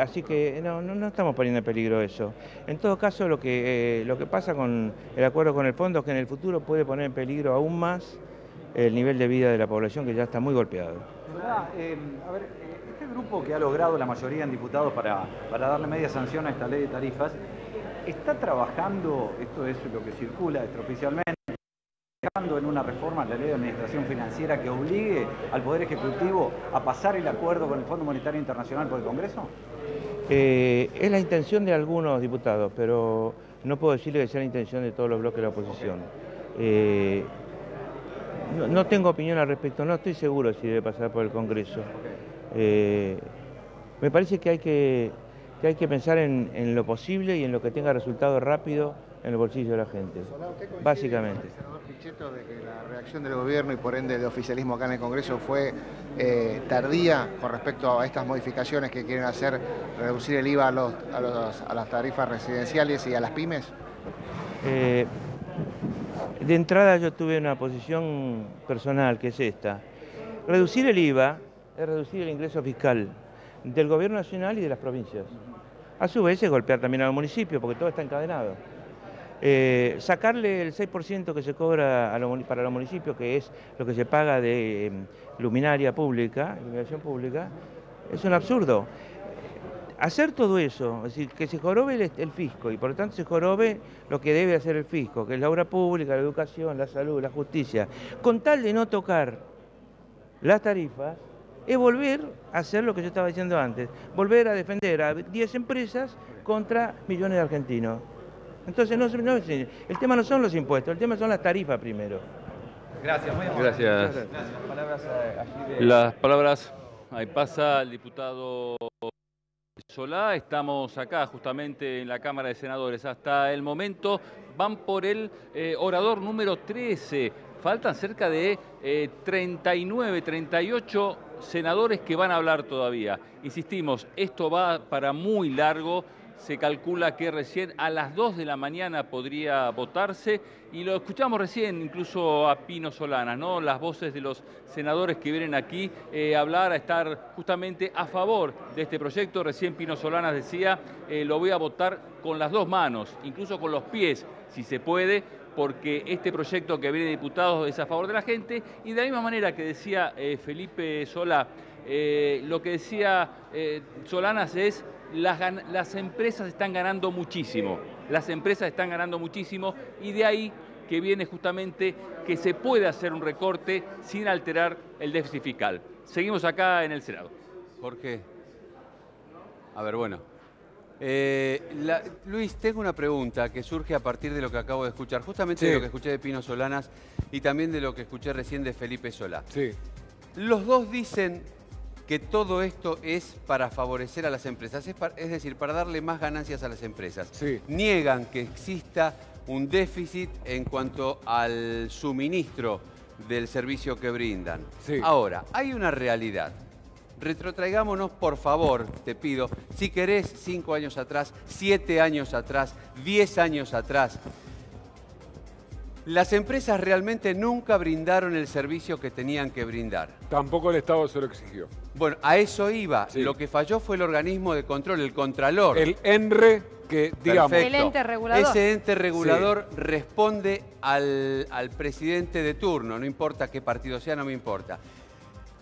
Así que no estamos poniendo en peligro eso. En todo caso, lo que pasa con el acuerdo con el fondo es que en el futuro puede poner en peligro aún más el nivel de vida de la población, que ya está muy golpeado. A ver, este grupo que ha logrado la mayoría en diputados para darle media sanción a esta ley de tarifas, ¿está trabajando, esto es lo que circula extraoficialmente, en una reforma a la ley de administración financiera que obligue al Poder Ejecutivo a pasar el acuerdo con el Fondo Monetario Internacional por el Congreso? Es la intención de algunos diputados, pero no puedo decirle que sea la intención de todos los bloques de la oposición. No tengo opinión al respecto, no estoy seguro si debe pasar por el Congreso. Me parece que hay que pensar en lo posible y en lo que tenga resultado rápido en el bolsillo de la gente, básicamente. Senador Pichetto, de que la reacción del gobierno y por ende del oficialismo acá en el Congreso fue tardía con respecto a estas modificaciones que quieren hacer, reducir el IVA a las tarifas residenciales y a las pymes? De entrada yo tuve una posición personal, que es esta. Reducir el IVA es reducir el ingreso fiscal del gobierno nacional y de las provincias. A su vez es golpear también a los municipios, porque todo está encadenado. Sacarle el 6% que se cobra para los municipios, que es lo que se paga de iluminación pública, es un absurdo. Hacer todo eso, es decir, que se jorobe el fisco y por lo tanto se jorobe lo que debe hacer el fisco, que es la obra pública, la educación, la salud, la justicia, con tal de no tocar las tarifas, es volver a hacer lo que yo estaba diciendo antes, volver a defender a 10 empresas contra millones de argentinos. Entonces, el tema no son los impuestos, el tema son las tarifas primero. Gracias, muy amable. Gracias. Las palabras, ahí pasa el diputado Solá. Estamos acá justamente en la Cámara de Senadores. Hasta el momento van por el orador número 13. Faltan cerca de 39, 38 senadores que van a hablar todavía. Insistimos, esto va para muy largo. Se calcula que recién a las 2 de la mañana podría votarse y lo escuchamos recién incluso a Pino Solanas, ¿no? Las voces de los senadores que vienen aquí a hablar, a estar justamente a favor de este proyecto. Recién Pino Solanas decía, lo voy a votar con las dos manos, incluso con los pies, si se puede, porque este proyecto que viene de diputados es a favor de la gente. Y de la misma manera que decía Felipe Solá, lo que decía Solanas es: las empresas están ganando muchísimo, y de ahí que viene justamente que se puede hacer un recorte sin alterar el déficit fiscal. Seguimos acá en el Senado. Jorge. A ver, bueno. Luis, tengo una pregunta que surge a partir de lo que acabo de escuchar, justamente de lo que escuché de Pino Solanas y también de lo que escuché recién de Felipe Solá. Sí. Los dos dicen que todo esto es para favorecer a las empresas, es decir, para darle más ganancias a las empresas. Sí. Niegan que exista un déficit en cuanto al suministro del servicio que brindan. Sí. Ahora, hay una realidad. Retrotraigámonos, por favor, te pido, si querés 5 años atrás, 7 años atrás, 10 años atrás. Las empresas realmente nunca brindaron el servicio que tenían que brindar. Tampoco el Estado se lo exigió. Bueno, a eso iba. Sí. Lo que falló fue el organismo de control, el Contralor. El ENRE, que digamos... El ente regulador. Ese ente regulador responde al presidente de turno, no importa qué partido sea, no me importa.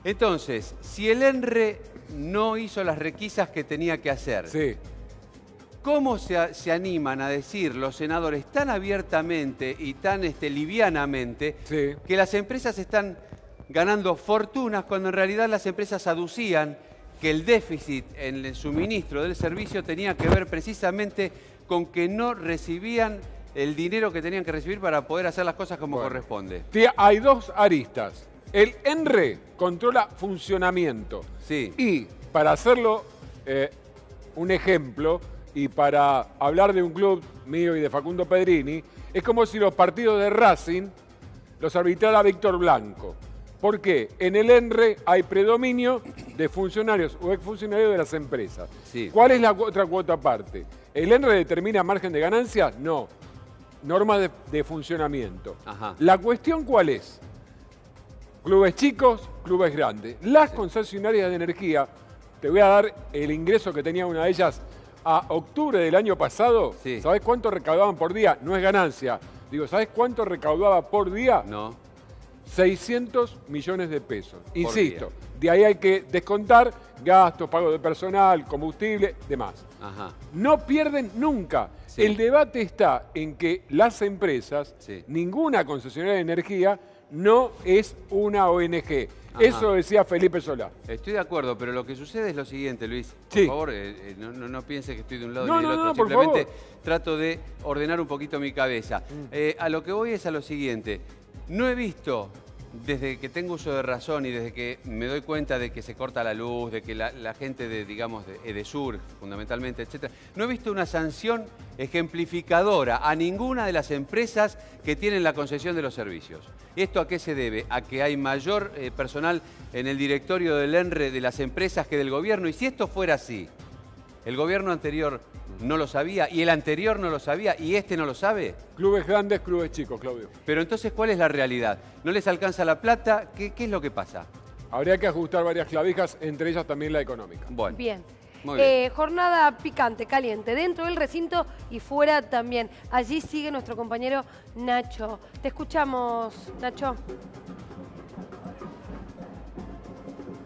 Entonces, si el ENRE no hizo las requisas que tenía que hacer, ¿cómo se animan a decir los senadores tan abiertamente y tan livianamente que las empresas están ganando fortunas cuando en realidad las empresas aducían que el déficit en el suministro del servicio tenía que ver precisamente con que no recibían el dinero que tenían que recibir para poder hacer las cosas como corresponde? Hay dos aristas. El ENRE controla funcionamiento. Sí. Y para hacerlo un ejemplo y para hablar de un club mío y de Facundo Pedrini, es como si los partidos de Racing los arbitrara Víctor Blanco. ¿Por qué? En el ENRE hay predominio de funcionarios o exfuncionarios de las empresas. Sí. ¿Cuál es la otra cuota aparte? ¿El ENRE determina margen de ganancias? No. Normas de funcionamiento. Ajá. ¿La cuestión cuál es? Clubes chicos, clubes grandes. Las concesionarias de energía, te voy a dar el ingreso que tenía una de ellas a octubre del año pasado. Sí. ¿Sabés cuánto recaudaban por día? No es ganancia. Digo, ¿sabés cuánto recaudaba por día? No. 600 millones de pesos. Insisto, día. de ahí hay que descontar gastos, pago de personal, combustible, demás. Ajá. No pierden nunca. Sí. El debate está en que las empresas, Sí. ninguna concesionaria de energía, no es una ONG. Ajá. Eso decía Felipe Solá. Estoy de acuerdo, pero lo que sucede es lo siguiente, Luis. Por Sí. favor, no piense que estoy de un lado No, ni del no, otro. no, por Simplemente favor. trato de ordenar un poquito mi cabeza. A lo que voy es a lo siguiente. No he visto, desde que tengo uso de razón y desde que me doy cuenta de que se corta la luz, de que la gente de, digamos, de Edesur, fundamentalmente, etcétera, no he visto una sanción ejemplificadora a ninguna de las empresas que tienen la concesión de los servicios. ¿Esto a qué se debe? A que hay mayor personal en el directorio del ENRE de las empresas que del gobierno. Y si esto fuera así, el gobierno anterior no lo sabía y el anterior no lo sabía y este no lo sabe. Clubes grandes, clubes chicos, Claudio. Pero entonces, ¿cuál es la realidad? ¿No les alcanza la plata? ¿Qué es lo que pasa? Habría que ajustar varias clavijas, entre ellas también la económica. Bueno. Bien. Muy bien. Jornada picante, caliente, dentro del recinto y fuera también. Allí sigue nuestro compañero Nacho. Te escuchamos, Nacho.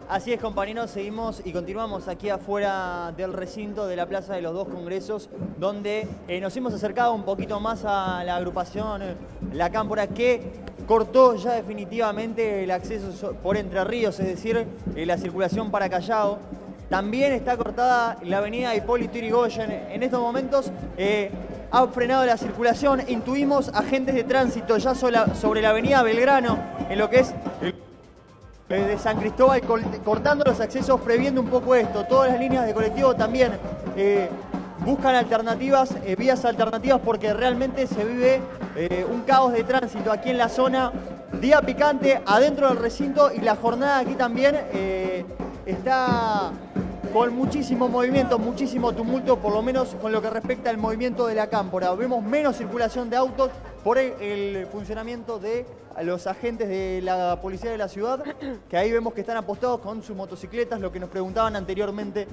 Así es, compañeros, seguimos y continuamos aquí afuera del recinto de la Plaza de los Dos Congresos, donde nos hemos acercado un poquito más a la agrupación La Cámpora, que cortó ya definitivamente el acceso por Entre Ríos, es decir, la circulación para Callao. También está cortada la avenida Hipólito Yrigoyen. En estos momentos ha frenado la circulación. Intuimos agentes de tránsito ya sobre la avenida Belgrano, en lo que es de San Cristóbal, cortando los accesos, previendo un poco esto. Todas las líneas de colectivo también buscan alternativas, vías alternativas, porque realmente se vive un caos de tránsito aquí en la zona. Día picante adentro del recinto y la jornada aquí también está con muchísimo movimiento, muchísimo tumulto, por lo menos con lo que respecta al movimiento de la Cámpora. Vemos menos circulación de autos por el funcionamiento de los agentes de la policía de la ciudad, que ahí vemos que están apostados con sus motocicletas, lo que nos preguntaban anteriormente.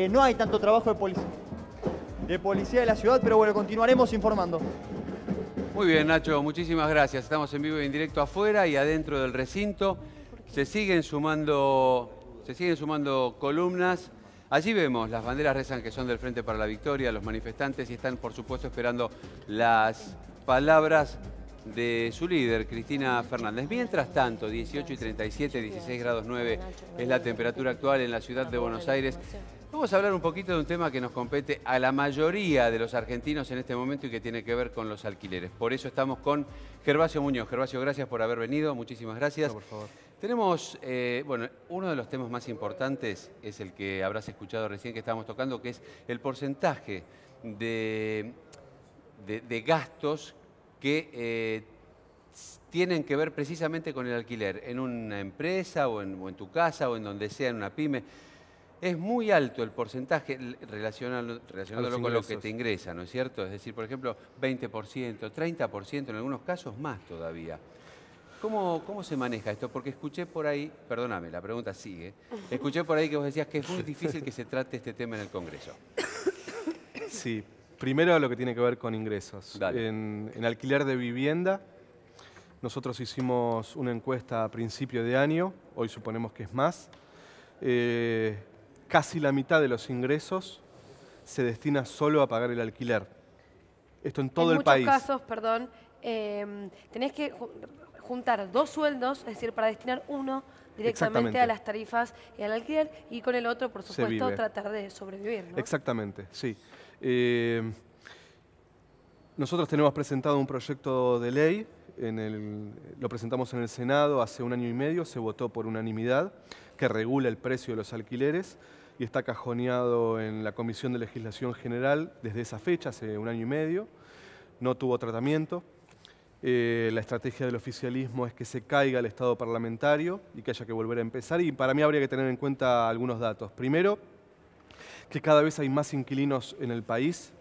No hay tanto trabajo de policía de la ciudad, pero bueno, continuaremos informando. Muy bien, Nacho, muchísimas gracias. Estamos en vivo y en directo afuera y adentro del recinto. Se siguen sumando columnas. Allí vemos, las banderas rezan que son del Frente para la Victoria, los manifestantes, y están, por supuesto, esperando las palabras de su líder, Cristina Fernández. Mientras tanto, 18:37, 16 grados 9 es la temperatura actual en la ciudad de Buenos Aires. Vamos a hablar un poquito de un tema que nos compete a la mayoría de los argentinos en este momento y que tiene que ver con los alquileres. Por eso estamos con Gervasio Muñoz. Gervasio, gracias por haber venido. Muchísimas gracias. No, por favor. Tenemos, bueno, uno de los temas más importantes es el que habrás escuchado recién que estábamos tocando, que es el porcentaje de gastos que tienen que ver precisamente con el alquiler en una empresa o en tu casa o en donde sea, en una pyme. Es muy alto el porcentaje relacionándolo con lo que te ingresa, ¿no es cierto? Es decir, por ejemplo, 20%, 30%, en algunos casos más todavía. ¿Cómo se maneja esto? Porque escuché por ahí, perdóname, la pregunta sigue, escuché por ahí que vos decías que es muy difícil que se trate este tema en el Congreso. Sí, primero lo que tiene que ver con ingresos. En alquiler de vivienda, nosotros hicimos una encuesta a principio de año, hoy suponemos que es más. Casi la mitad de los ingresos se destina solo a pagar el alquiler. Esto en todo el país. En muchos casos, perdón, tenés que juntar dos sueldos, es decir, para destinar uno directamente a las tarifas y al alquiler, y con el otro, por supuesto, tratar de sobrevivir, ¿no? Exactamente, sí. Nosotros tenemos presentado un proyecto de ley lo presentamos en el Senado hace 1 año y medio, se votó por unanimidad, que regula el precio de los alquileres y está cajoneado en la Comisión de Legislación General desde esa fecha, hace 1 año y medio. No tuvo tratamiento. La estrategia del oficialismo es que se caiga el Estado parlamentario y que haya que volver a empezar. Y para mí habría que tener en cuenta algunos datos. Primero, que cada vez hay más inquilinos en el país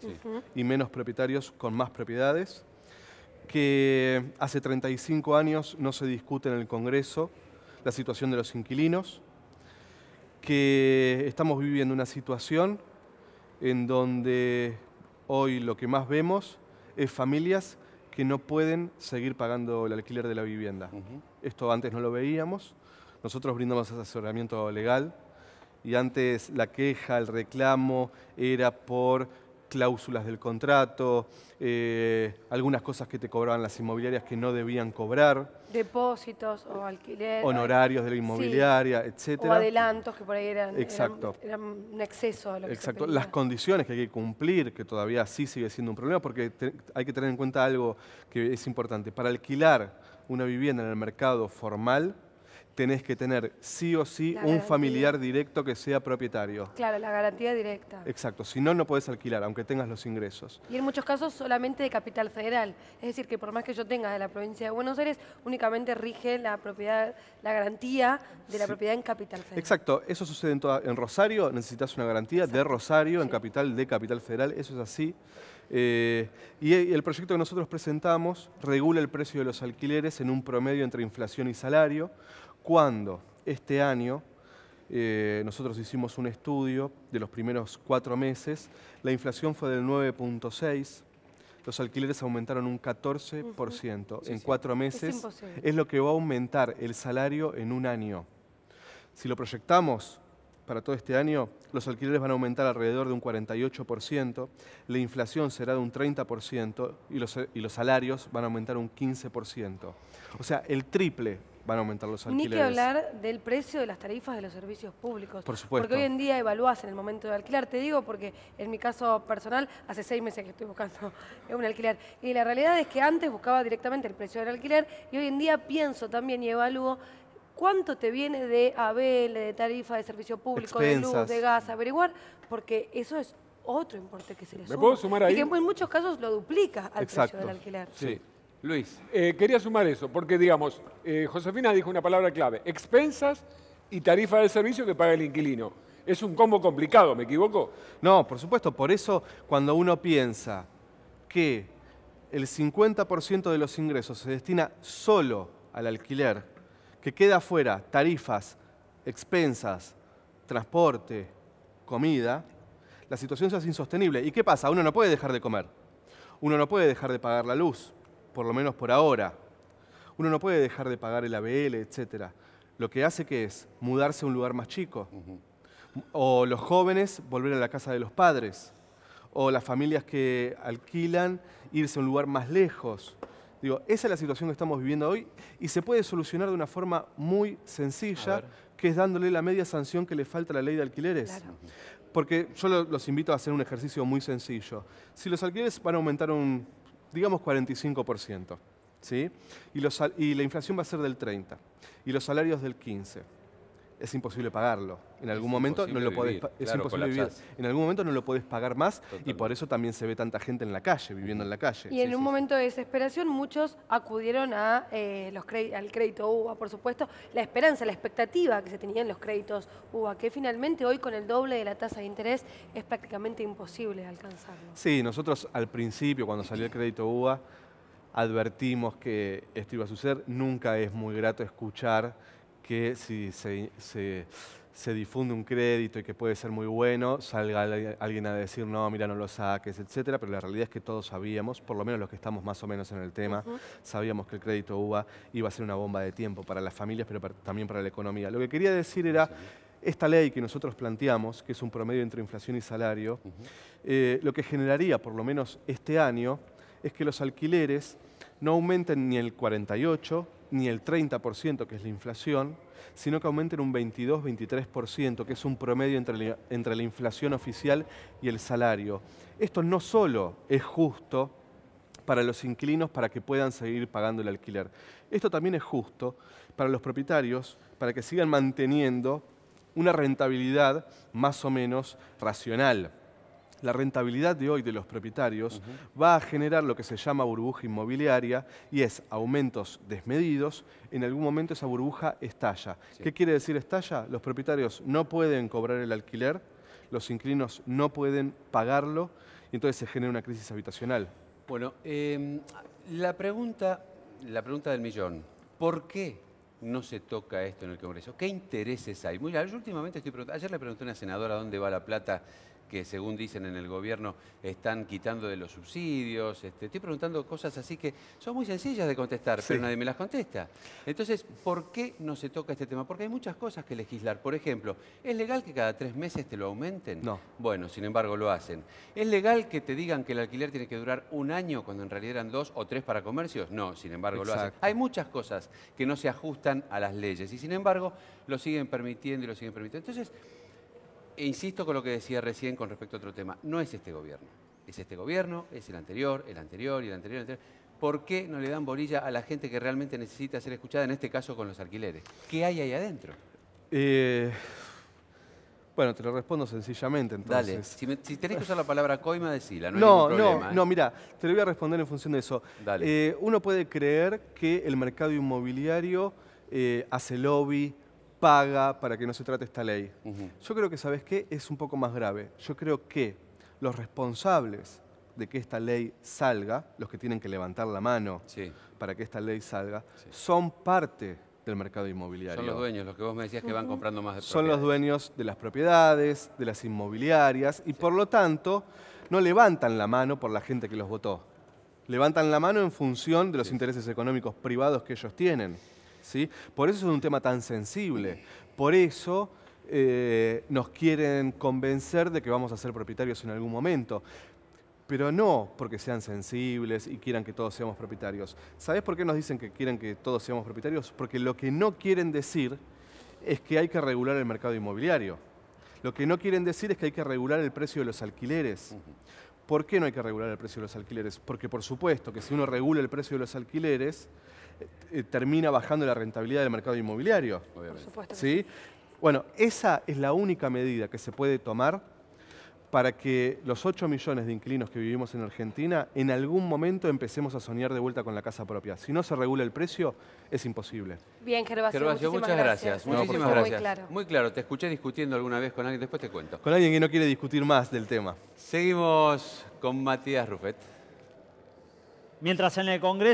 y menos propietarios con más propiedades. Que hace 35 años no se discute en el Congreso la situación de los inquilinos. Que estamos viviendo una situación en donde hoy lo que más vemos es familias que no pueden seguir pagando el alquiler de la vivienda. Esto antes no lo veíamos. Nosotros brindamos asesoramiento legal y antes la queja, el reclamo era por cláusulas del contrato, algunas cosas que te cobraban las inmobiliarias que no debían cobrar. Depósitos o alquiler. Honorarios de la inmobiliaria, etcétera. O adelantos que por ahí eran un exceso de lo que se pedía. Las condiciones que hay que cumplir, que todavía sí sigue siendo un problema, porque hay que tener en cuenta algo que es importante. Para alquilar una vivienda en el mercado formal, tenés que tener sí o sí un familiar directo que sea propietario. Claro, la garantía directa. Exacto, si no, no podés alquilar, aunque tengas los ingresos. Y en muchos casos solamente de Capital Federal. Es decir, que por más que yo tenga de la provincia de Buenos Aires, únicamente rige la propiedad, la garantía de la propiedad en Capital Federal. Exacto, eso sucede en Rosario, necesitas una garantía de Rosario, en Capital de Capital Federal, eso es así. Y el proyecto que nosotros presentamos regula el precio de los alquileres en un promedio entre inflación y salario, cuando este año nosotros hicimos un estudio de los primeros 4 meses, la inflación fue del 9.6%, los alquileres aumentaron un 14%. En 4 meses es lo que va a aumentar el salario en un año. Si lo proyectamos para todo este año, los alquileres van a aumentar alrededor de un 48%, la inflación será de un 30% y los salarios van a aumentar un 15%. O sea, el triple van a aumentar los alquileres. Ni que hablar del precio de las tarifas de los servicios públicos. Por supuesto. Porque hoy en día evaluás en el momento de alquilar. Te digo porque en mi caso personal, hace 6 meses que estoy buscando un alquiler. Y la realidad es que antes buscaba directamente el precio del alquiler y hoy en día pienso también y evalúo cuánto te viene de ABL, de tarifa de servicio público, expensas, de luz, de gas, averiguar, porque eso es otro importe que se le suma. ¿Me puedo sumar ahí? Y que en muchos casos lo duplica al precio del alquiler. Sí. Luis. Quería sumar eso, porque digamos, Josefina dijo una palabra clave, expensas y tarifa de servicio que paga el inquilino. Es un combo complicado, ¿me equivoco? No, por supuesto, por eso cuando uno piensa que el 50% de los ingresos se destina solo al alquiler, que queda fuera tarifas, expensas, transporte, comida, la situación se hace insostenible. ¿Y qué pasa? Uno no puede dejar de comer, uno no puede dejar de pagar la luz, por lo menos por ahora. Uno no puede dejar de pagar el ABL, etc. Lo que hace que es mudarse a un lugar más chico. O los jóvenes volver a la casa de los padres. O las familias que alquilan irse a un lugar más lejos. Digo, esa es la situación que estamos viviendo hoy y se puede solucionar de una forma muy sencilla, que es dándole la media sanción que le falta a la ley de alquileres. Claro. Porque yo los invito a hacer un ejercicio muy sencillo. Si los alquileres van a aumentar digamos 45%, ¿sí? Y la inflación va a ser del 30%, y los salarios del 15%. Es imposible pagarlo. En algún momento no lo podés, es imposible vivir. En algún momento no lo podés pagar más. Totalmente. Y por eso también se ve tanta gente en la calle, viviendo en la calle. Y en un momento de desesperación muchos acudieron a al crédito UBA, por supuesto. La esperanza, la expectativa que se tenía en los créditos UBA, que finalmente hoy con el doble de la tasa de interés es prácticamente imposible alcanzarlo. Sí, nosotros al principio, cuando salió el crédito UBA, advertimos que esto iba a suceder. Nunca es muy grato escuchar que si se difunde un crédito y que puede ser muy bueno, salga alguien a decir, no, mira, no lo saques, etcétera, pero la realidad es que todos sabíamos, por lo menos los que estamos más o menos en el tema, sabíamos que el crédito UBA iba a ser una bomba de tiempo para las familias, pero también para la economía. Lo que quería decir era, esta ley que nosotros planteamos, que es un promedio entre inflación y salario, lo que generaría, por lo menos este año, es que los alquileres no aumenten ni el 48%, ni el 30%, que es la inflación, sino que aumenten un 22-23%, que es un promedio entre la inflación oficial y el salario. Esto no solo es justo para los inquilinos para que puedan seguir pagando el alquiler. Esto también es justo para los propietarios, para que sigan manteniendo una rentabilidad más o menos racional. La rentabilidad de hoy de los propietarios va a generar lo que se llama burbuja inmobiliaria y es aumentos desmedidos. En algún momento esa burbuja estalla. Sí. ¿Qué quiere decir estalla? Los propietarios no pueden cobrar el alquiler, los inquilinos no pueden pagarlo y entonces se genera una crisis habitacional. Bueno, la pregunta del millón, ¿por qué no se toca esto en el Congreso? ¿Qué intereses hay? Yo últimamente estoy preguntando, ayer le pregunté a una senadora dónde va la plata que según dicen en el gobierno están quitando de los subsidios. Estoy preguntando cosas así que son muy sencillas de contestar, pero nadie me las contesta. Entonces, ¿por qué no se toca este tema? Porque hay muchas cosas que legislar. Por ejemplo, ¿es legal que cada 3 meses te lo aumenten? No. Bueno, sin embargo lo hacen. ¿Es legal que te digan que el alquiler tiene que durar 1 año cuando en realidad eran 2 o 3 para comercios? No, sin embargo lo hacen. Hay muchas cosas que no se ajustan a las leyes y sin embargo lo siguen permitiendo y lo siguen permitiendo. Entonces, insisto con lo que decía recién con respecto a otro tema. No es este gobierno. Es este gobierno, es el anterior, el anterior y el anterior, el anterior. ¿Por qué no le dan bolilla a la gente que realmente necesita ser escuchada, en este caso con los alquileres? ¿Qué hay ahí adentro? Bueno, te lo respondo sencillamente entonces. Dale, si tenés que usar la palabra coima, decila, no hay ningún problema. No, mira, te lo voy a responder en función de eso. Dale. Uno puede creer que el mercado inmobiliario hace lobby, paga para que no se trate esta ley. Yo creo que, ¿sabes qué? Es un poco más grave. Yo creo que los responsables de que esta ley salga, los que tienen que levantar la mano para que esta ley salga, son parte del mercado inmobiliario. Son los dueños, los que vos me decías que van comprando más de propiedades. Son los dueños de las propiedades, de las inmobiliarias, y por lo tanto no levantan la mano por la gente que los votó. Levantan la mano en función de los intereses económicos privados que ellos tienen. ¿Sí? Por eso es un tema tan sensible. Por eso nos quieren convencer de que vamos a ser propietarios en algún momento. Pero no porque sean sensibles y quieran que todos seamos propietarios. ¿Sabés por qué nos dicen que quieren que todos seamos propietarios? Porque lo que no quieren decir es que hay que regular el mercado inmobiliario. Lo que no quieren decir es que hay que regular el precio de los alquileres. ¿Por qué no hay que regular el precio de los alquileres? Porque por supuesto que si uno regula el precio de los alquileres, termina bajando la rentabilidad del mercado inmobiliario. Por supuesto. ¿Sí? Bueno, esa es la única medida que se puede tomar para que los 8 millones de inquilinos que vivimos en Argentina en algún momento empecemos a soñar de vuelta con la casa propia. Si no se regula el precio, es imposible. Bien, Gervasio, muchas gracias. Muchísimas gracias. Muy claro. Muy claro. Te escuché discutiendo alguna vez con alguien, después te cuento. Con alguien que no quiere discutir más del tema. Seguimos con Matías Rufet. Mientras en el Congreso